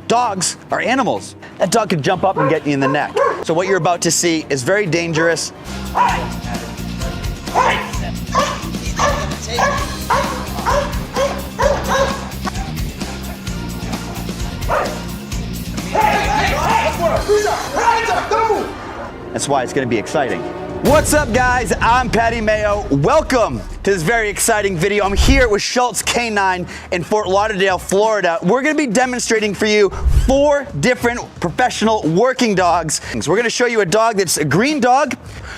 Dogs are animals. That dog could jump up and get you in the neck. So what you're about to see is very dangerous. That's why it's going to be exciting. What's up, guys? I'm Mayo. Welcome to this very exciting video. I'm here with Schultz K9 in Fort Lauderdale, Florida. We're going to be demonstrating for you 4 different professional working dogs. So we're going to show you a dog that's a green dog.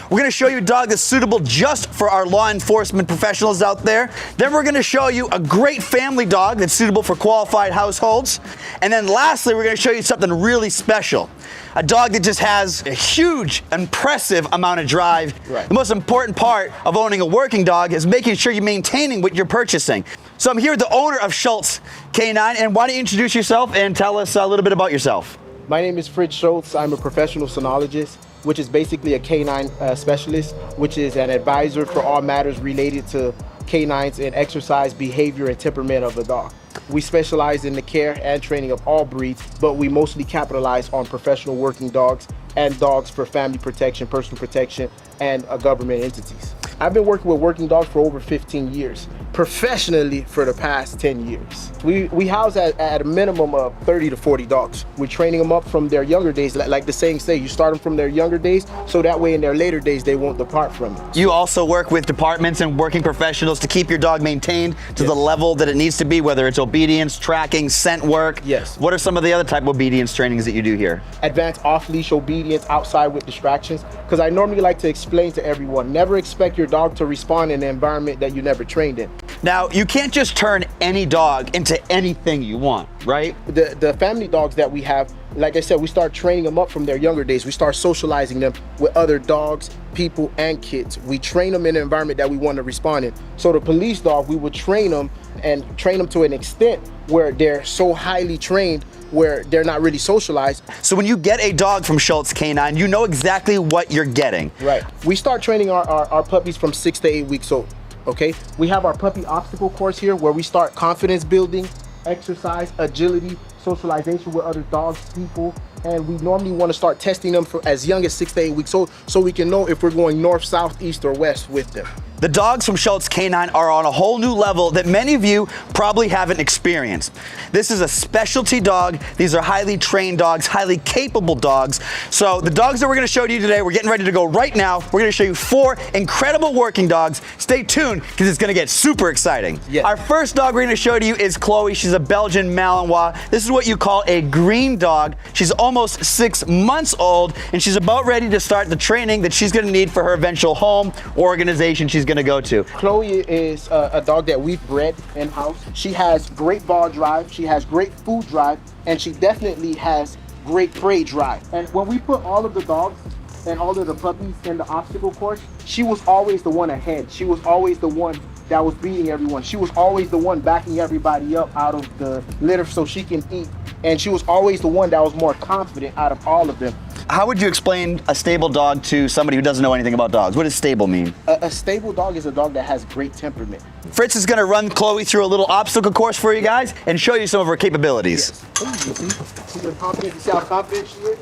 We're going to show you a dog that's suitable just for our law enforcement professionals out there. Then we're going to show you a great family dog that's suitable for qualified households. And then lastly, we're going to show you something really special. A dog that just has a huge, impressive amount of drive. Right. The most important part of owning a working dog is making sure you're maintaining what you're purchasing. So I'm here with the owner of Schultz K9, and why don't you introduce yourself and tell us a little bit about yourself? My name is Fritz Schultz. I'm a professional sonologist, which is basically a canine specialist, which is an advisor for all matters related to canines and exercise, behavior, and temperament of the dog. We specialize in the care and training of all breeds, but we mostly capitalize on professional working dogs and dogs for family protection, personal protection, and government entities. I've been working with working dogs for over 15 years, professionally for the past 10 years. We house at a minimum of 30 to 40 dogs. We're training them up from their younger days, like the saying say, you start them from their younger days, so that way in their later days they won't depart from it. You also work with departments and working professionals to keep your dog maintained to the level that it needs to be, whether it's obedience, tracking, scent work. Yes. What are some of the other type of obedience trainings that you do here? Advanced off-leash obedience outside with distractions, because I normally like to explain to everyone, never expect your dog to respond in an environment that you never trained in. Now, you can't just turn any dog into anything you want, right? The family dogs that we have, like I said, we start training them up from their younger days. We start socializing them with other dogs, people, and kids. We train them in an environment that we want to respond in. So the police dog, we would train them to an extent where they're so highly trained where they're not really socialized. So when you get a dog from Schultz K9, you know exactly what you're getting. Right. We start training our puppies from 6 to 8 weeks old. Okay, we have our puppy obstacle course here where we start confidence building, exercise, agility, socialization with other dogs, people, and we normally want to start testing them for as young as 6 to 8 weeks old so we can know if we're going north, south, east, or west with them. The dogs from Schultz K9 are on a whole new level that many of you probably haven't experienced. This is a specialty dog. These are highly trained dogs, highly capable dogs. So the dogs that we're going to show you today, we're getting ready to go right now. We're going to show you 4 incredible working dogs. Stay tuned because it's going to get super exciting. Yes. Our first dog we're going to show to you is Chloe. She's a Belgian Malinois. This is what you call a green dog. She's almost 6 months old, and she's about ready to start the training that she's going to need for her eventual home or organization she's going to go to. Chloe is a dog that we've bred in-house. She has great ball drive, she has great food drive, and she definitely has great prey drive. And when we put all of the dogs and all of the puppies in the obstacle course, she was always the one ahead. She was always the one that was beating everyone. She was always the one backing everybody up out of the litter so she can eat. And she was always the one that was more confident out of all of them. How would you explain a stable dog to somebody who doesn't know anything about dogs? What does stable mean? A stable dog is a dog that has great temperament. Fritz is going to run Chloe through a little obstacle course for you guys and show you some of her capabilities. Yes. She's confident. You see how confident she is?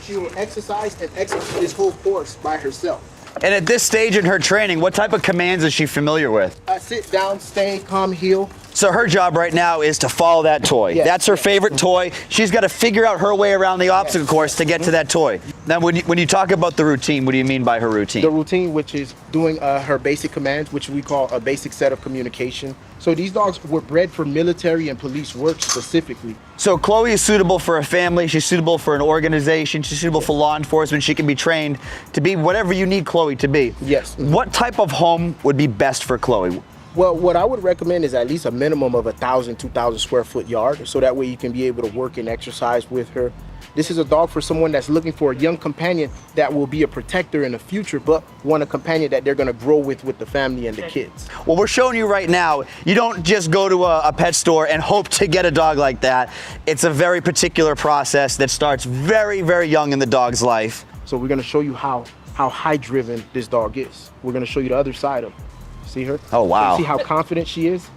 She will exercise and execute this whole course by herself. And at this stage in her training, what type of commands is she familiar with? Sit down, stay, calm, heel. So her job right now is to follow that toy. Yes. That's her favorite toy. She's got to figure out her way around the obstacle course to get to that toy. Now, when you talk about the routine, what do you mean by her routine? The routine, which is doing her basic commands, which we call a basic set of communication. So these dogs were bred for military and police work specifically. So Chloe is suitable for a family. She's suitable for an organization. She's suitable for law enforcement. She can be trained to be whatever you need Chloe to be. Yes. What type of home would be best for Chloe? Well, what I would recommend is at least a minimum of 1,000, 2,000 square foot yard, so that way you can be able to work and exercise with her. This is a dog for someone that's looking for a young companion that will be a protector in the future, but want a companion that they're going to grow with the family and the kids. Well, we're showing you right now, you don't just go to a pet store and hope to get a dog like that. It's a very particular process that starts very, very young in the dog's life. So we're going to show you how high driven this dog is. We're going to show you the other side of her. See her? Oh, wow. See how confident she is?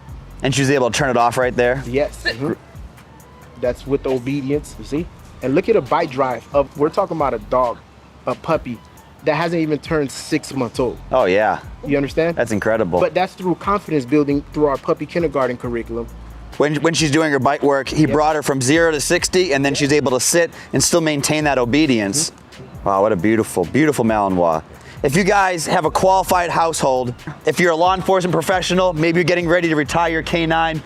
And she was able to turn it off right there? Yes. That's with obedience, you see? And look at a bite drive of, we're talking about a dog, a puppy, that hasn't even turned 6 months old. Oh yeah. You understand? That's incredible. But that's through confidence building through our puppy kindergarten curriculum. When she's doing her bite work, he brought her from 0 to 60, and then she's able to sit and still maintain that obedience. Wow, what a beautiful, beautiful Malinois. If you guys have a qualified household, if you're a law enforcement professional, maybe you're getting ready to retire your canine,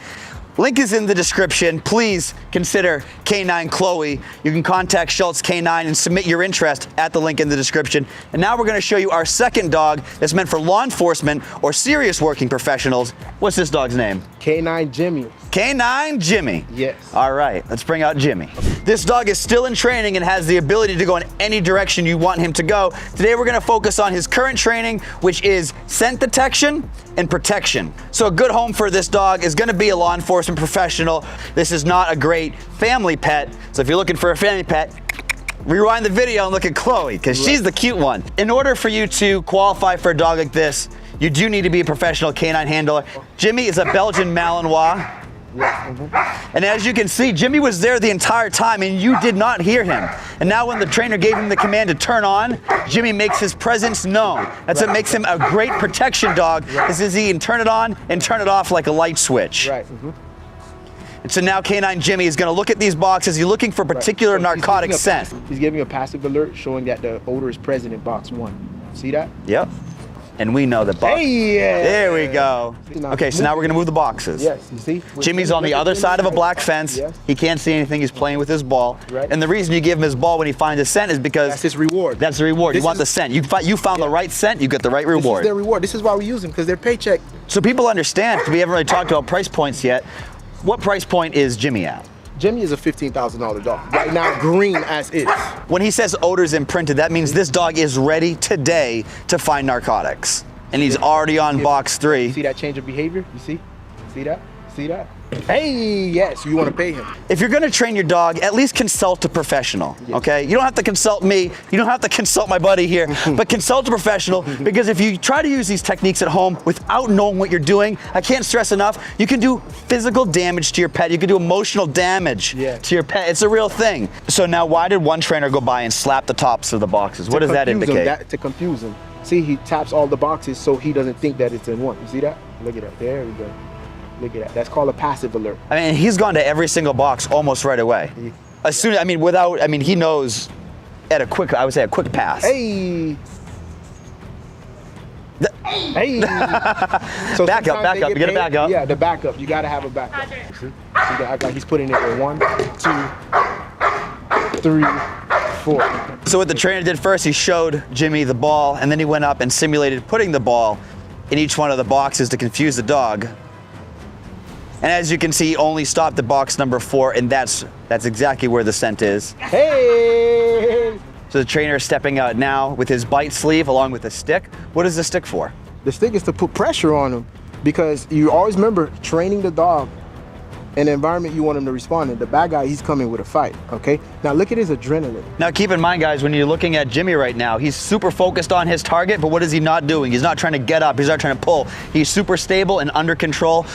link is in the description. Please consider Canine Chloe. You can contact Schultz Canine and submit your interest at the link in the description. And now we're going to show you our second dog that's meant for law enforcement or serious working professionals. What's this dog's name? Canine Jimmy. Canine Jimmy. Yes. All right, let's bring out Jimmy. This dog is still in training and has the ability to go in any direction you want him to go. Today we're gonna focus on his current training, which is scent detection and protection. So a good home for this dog is gonna be a law enforcement professional. This is not a great family pet. So if you're looking for a family pet, rewind the video and look at Chloe, because she's the cute one. In order for you to qualify for a dog like this, you do need to be a professional canine handler. Jimmy is a Belgian Malinois. And as you can see, Jimmy was there the entire time and you did not hear him. And now when the trainer gave him the command to turn on, Jimmy makes his presence known. That's what makes him a great protection dog, is he can turn it on and turn it off like a light switch. Right. And so now Canine Jimmy is gonna look at these boxes. He's looking for particular narcotic scent. He's giving a passive alert showing that the odor is present in box 1. See that? Yep. And we know the box. Hey, yeah. There we go. Okay, so now we're gonna move the boxes. Yes, you see? Jimmy's on the other side of a black fence. Yes. He can't see anything. He's playing with his ball. Right. And the reason you give him his ball when he finds a scent is because That's his reward. That's the reward. You want the scent. You found the right scent. You get the right This is reward. their reward. This is why we use them, because their paycheck. So people understand. 'Cause we haven't really talked about price points yet. What price point is Jimmy at? Jimmy is a $15,000 dog. Right now, green as is. When he says odors imprinted, that means this dog is ready today to find narcotics. And he's already on box 3. See that change of behavior? You see? See that? See that? Hey, yes, you want to pay him. If you're gonna train your dog, at least consult a professional, okay? You don't have to consult me, you don't have to consult my buddy here, but consult a professional, because if you try to use these techniques at home without knowing what you're doing, I can't stress enough, you can do physical damage to your pet, you can do emotional damage to your pet. It's a real thing. So now why did one trainer go by and slap the tops of the boxes? What does that indicate? To confuse him. See, he taps all the boxes so he doesn't think that it's in one. You see that? Look at that. There we go. Look at that. That's called a passive alert. I mean, he's gone to every single box almost right away. As soon, he knows at a quick, I would say a quick pass. Hey. Hey. So back up. You gotta back up. Yeah, the backup. You gotta have a backup. See that? He's putting it in 1, 2, 3, 4. So what the trainer did first, he showed Jimmy the ball, and then he went up and simulated putting the ball in each one of the boxes to confuse the dog. And as you can see, he only stopped at box number 4, and that's exactly where the scent is. Hey! So the trainer is stepping out now with his bite sleeve along with a stick. What is the stick for? The stick is to put pressure on him, because you always remember training the dog in the environment you want him to respond in. The bad guy, he's coming with a fight, okay? Now look at his adrenaline. Now keep in mind, guys, when you're looking at Jimmy right now, he's super focused on his target, but what is he not doing? He's not trying to get up, he's not trying to pull. He's super stable and under control.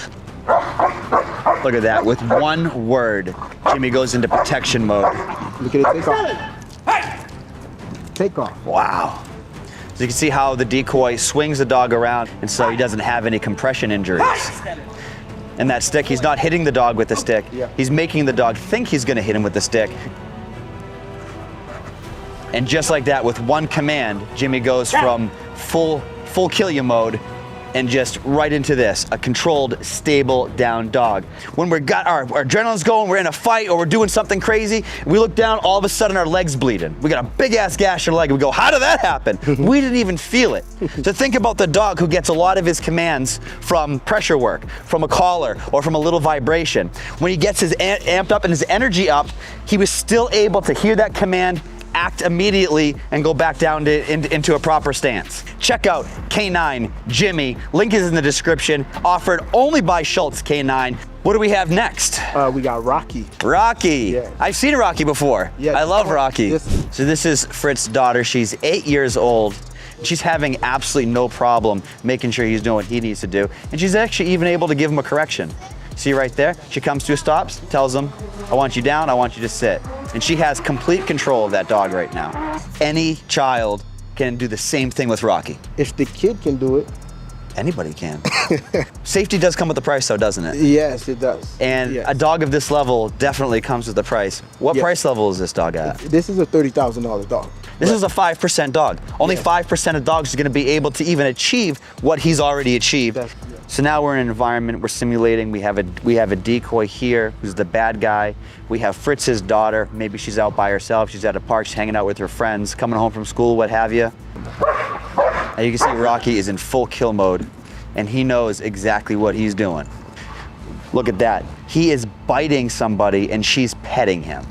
Look at that, with one word, Jimmy goes into protection mode. Look at it take off. Take off. Wow. So you can see how the decoy swings the dog around, and so he doesn't have any compression injuries. And that stick, he's not hitting the dog with the stick. He's making the dog think he's gonna hit him with the stick. And just like that, with one command, Jimmy goes from full kill you mode and just right into this, a controlled, stable, down dog. When we've got our adrenaline's going, we're in a fight or we're doing something crazy, we look down, all of a sudden our leg's bleeding. We got a big ass gash in our leg, and we go, how did that happen? We didn't even feel it. So think about the dog who gets a lot of his commands from pressure work, from a collar, or from a little vibration. When he gets his amped up and his energy up, he was still able to hear that command, act immediately, and go back down into a proper stance. Check out Canine Jimmy. Link is in the description. Offered only by Schultz Canine. What do we have next? We got Rocky. Rocky. Yeah. I've seen Rocky before. Yeah, I love Rocky. Yes. So this is Fritz's daughter. She's 8 years old. She's having absolutely no problem making sure he's doing what he needs to do. And she's actually even able to give him a correction. See right there? She comes to a stop, tells him, I want you down, I want you to sit. And she has complete control of that dog right now. Any child can do the same thing with Rocky. If the kid can do it. Anybody can. Safety does come with a price though, doesn't it? Yes, it does. And yes. a dog of this level definitely comes with a price. What Yes. price level is this dog at? This is a $30,000 dog. This is a 5% dog. Only Yes. 5% of dogs are gonna be able to even achieve what he's already achieved. Yes. So now we're in an environment we're simulating. We have a decoy here who's the bad guy. We have Fritz's daughter. Maybe she's out by herself. She's at a park, she's hanging out with her friends, coming home from school, what have you. Now you can see Rocky is in full kill mode and he knows exactly what he's doing. Look at that. He is biting somebody and she's petting him.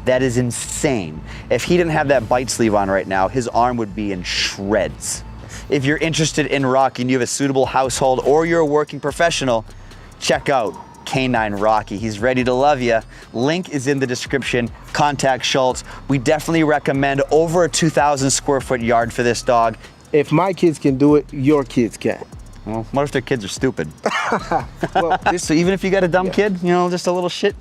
That is insane. If he didn't have that bite sleeve on right now, his arm would be in shreds. If you're interested in Rocky and you have a suitable household or you're a working professional, check out K9 Rocky. He's ready to love you. Link is in the description. Contact Schultz. We definitely recommend over a 2,000 square foot yard for this dog. If my kids can do it, your kids can. Well, what if their kids are stupid? Well, So even if you got a dumb kid, you know, just a little shit,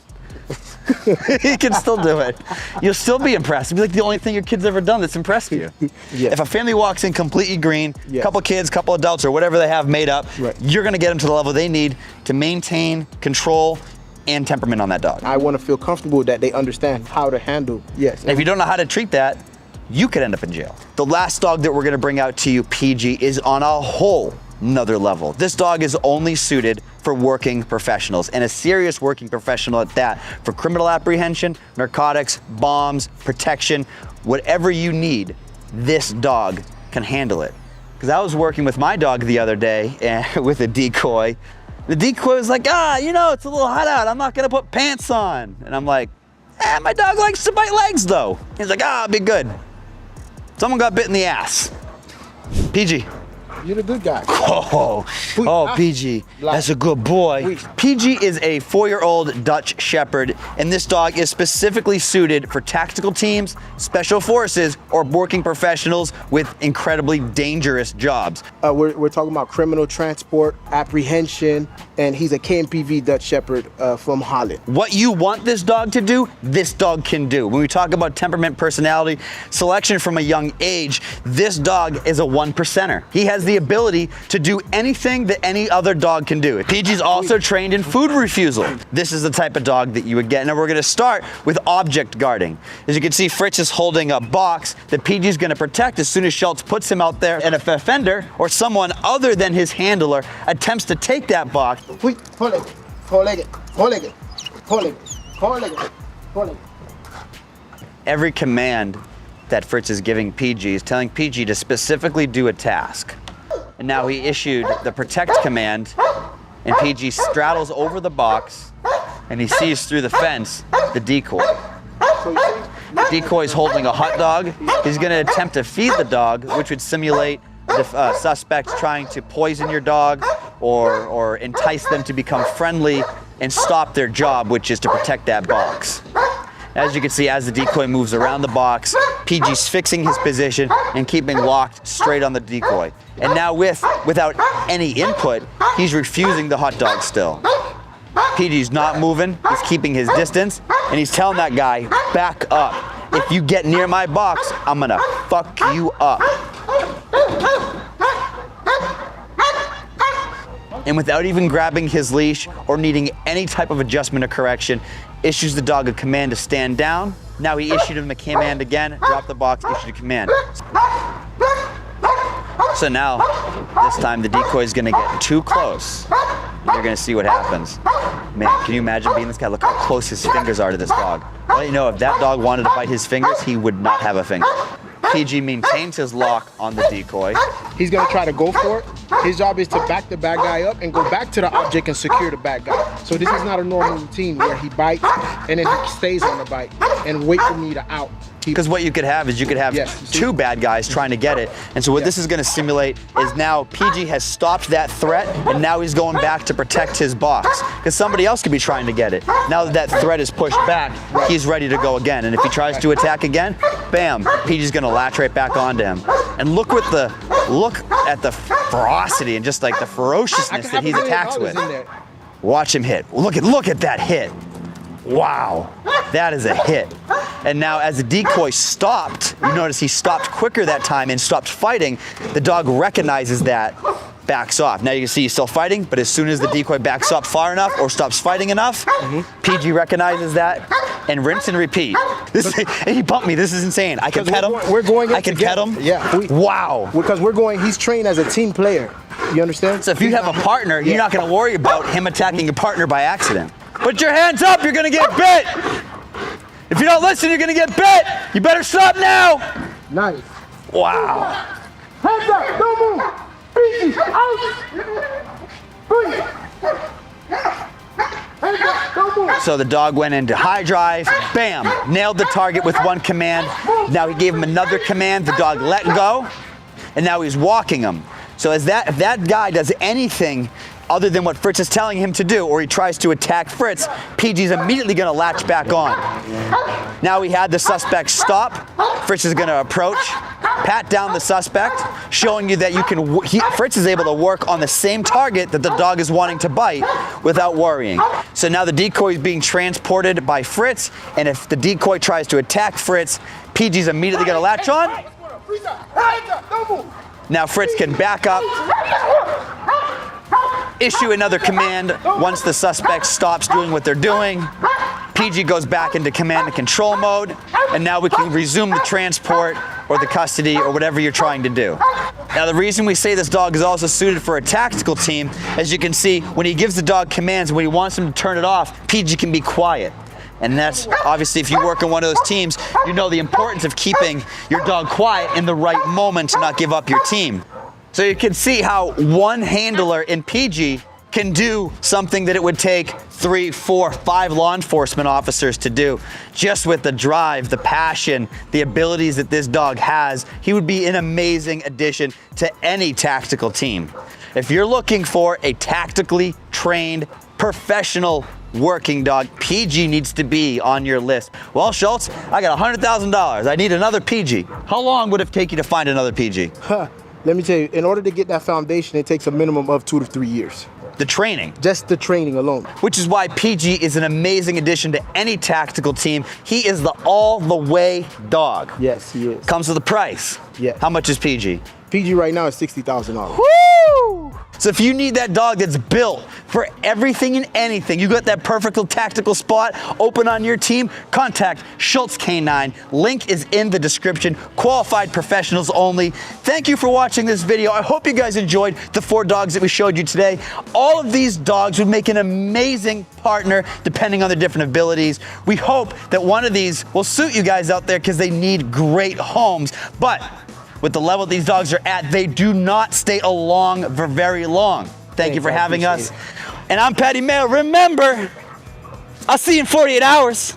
you can still do it. You'll still be impressed. It'll be like the only thing your kid's ever done that's impressed you. Yeah. If a family walks in completely green, Yeah. couple kids, couple adults, or whatever they have made up, Right. you're gonna get them to the level they need to maintain control and temperament on that dog. I want to feel comfortable that they understand how to handle. Yes. And if you don't know how to treat that, you could end up in jail. The last dog that we're gonna bring out to you, PG, is on a whole another level. This dog is only suited for working professionals, and a serious working professional at that, for criminal apprehension, narcotics, bombs, protection, whatever you need, this dog can handle it. Because I was working with my dog the other day with a decoy. The decoy was like, you know, it's a little hot out, I'm not gonna put pants on. And I'm like, my dog likes to bite legs though. He's like, I'll be good. Someone got bit in the ass. PG. You're the good guy. PG, that's a good boy. PG is a 4-year-old Dutch Shepherd, and this dog is specifically suited for tactical teams, special forces, or working professionals with incredibly dangerous jobs. We're talking about criminal transport, apprehension, and he's a KMPV Dutch Shepherd from Holland. What you want this dog to do, this dog can do. When we talk about temperament, personality, selection from a young age, this dog is a 1%er. He has the ability to do anything that any other dog can do. PG's also trained in food refusal. This is the type of dog that you would get. Now we're gonna start with object guarding. As you can see, Fritz is holding a box that PG's gonna protect as soon as Schultz puts him out there, and if an offender or someone other than his handler attempts to take that box, every command that Fritz is giving PG is telling PG to specifically do a task. And now he issued the protect command, and PG straddles over the box and he sees through the fence the decoy. The decoy is holding a hot dog. He's going to attempt to feed the dog, which would simulate the suspect trying to poison your dog or entice them to become friendly and stop their job, which is to protect that box. As you can see, as the decoy moves around the box, PG's fixing his position and keeping locked straight on the decoy. And now without any input, he's refusing the hot dog still. PG's not moving, he's keeping his distance, and he's telling that guy, back up. If you get near my box, I'm gonna fuck you up. And without even grabbing his leash or needing any type of adjustment or correction, issues the dog a command to stand down. Now he issued him a command again, drop the box, issued a command. So now, this time the decoy is gonna get too close. And you're gonna see what happens. Man, can you imagine being this guy? Look how close his fingers are to this dog. I'll let you know, if that dog wanted to bite his fingers, he would not have a finger. PG maintains his lock on the decoy. He's gonna try to go for it. His job is to back the bad guy up and go back to the object and secure the bad guy. So this is not a normal routine where he bites and then he stays on the bite and wait for me to out. Because what you could have is you could have two bad guys trying to get it. And so what this is going to simulate is now PG has stopped that threat, and now he's going back to protect his box. Because somebody else could be trying to get it. Now that that threat is pushed back, he's ready to go again. And if he tries to attack again, bam, PG's going to latch right back onto him. And look at the ferocity and just like the ferociousness that he attacks with. Watch him hit. Look at that hit. Wow, that is a hit. And now as the decoy stopped, you notice he stopped quicker that time and stopped fighting. The dog recognizes that, backs off. Now you can see he's still fighting, but as soon as the decoy backs up far enough or stops fighting enough, PG recognizes that and rinse and repeat. He bumped me, this is insane. I can pet him. We're going I can pet him. Yeah. Wow. Because he's trained as a team player. You understand? So if you have a partner, you're not gonna worry about him attacking your partner by accident. Put your hands up, you're gonna get bit. If you don't listen, you're gonna get bit. You better stop now. Nice. Wow. Hands up, don't move. PG, out. Breathe. Hands up, don't move. So the dog went into high drive, bam, nailed the target with one command. Now he gave him another command, the dog let go, and now he's walking him. So if that guy does anything other than what Fritz is telling him to do, or he tries to attack Fritz, PG's immediately gonna latch back on. Now we had the suspect stop. Fritz is gonna approach, pat down the suspect, showing you that Fritz is able to work on the same target that the dog is wanting to bite without worrying. So now the decoy is being transported by Fritz, and if the decoy tries to attack Fritz, PG's immediately gonna latch on. Now Fritz can back up, issue another command once the suspect stops doing what they're doing. PG goes back into command and control mode, and now we can resume the transport or the custody or whatever you're trying to do. Now the reason we say this dog is also suited for a tactical team, as you can see, when he gives the dog commands, when he wants him to turn it off, PG can be quiet. And that's obviously, if you work in one of those teams, you know the importance of keeping your dog quiet in the right moment to not give up your team. So you can see how one handler in PG can do something that it would take 3, 4, 5 law enforcement officers to do. Just with the drive, the passion, the abilities that this dog has, he would be an amazing addition to any tactical team. If you're looking for a tactically trained, professional working dog, PG needs to be on your list. Well, Schultz, I got $100,000. I need another PG. How long would it take you to find another PG? Let me tell you, in order to get that foundation, it takes a minimum of 2 to 3 years. The training. Just the training alone. Which is why PG is an amazing addition to any tactical team. He is the all-the-way dog. Yes, he is. Comes with a price. Yeah. How much is PG? PG right now is $60,000. Woo! So if you need that dog that's built for everything and anything, you got that perfect tactical spot open on your team, contact Schultz K9. Link is in the description. Qualified professionals only. Thank you for watching this video. I hope you guys enjoyed the 4 dogs that we showed you today. All of these dogs would make an amazing partner depending on their different abilities. We hope that one of these will suit you guys out there because they need great homes. But with the level these dogs are at, they do not stay along for very long. Thank you for having us. And I'm Patty Mayo. Remember, I'll see you in 48 hours.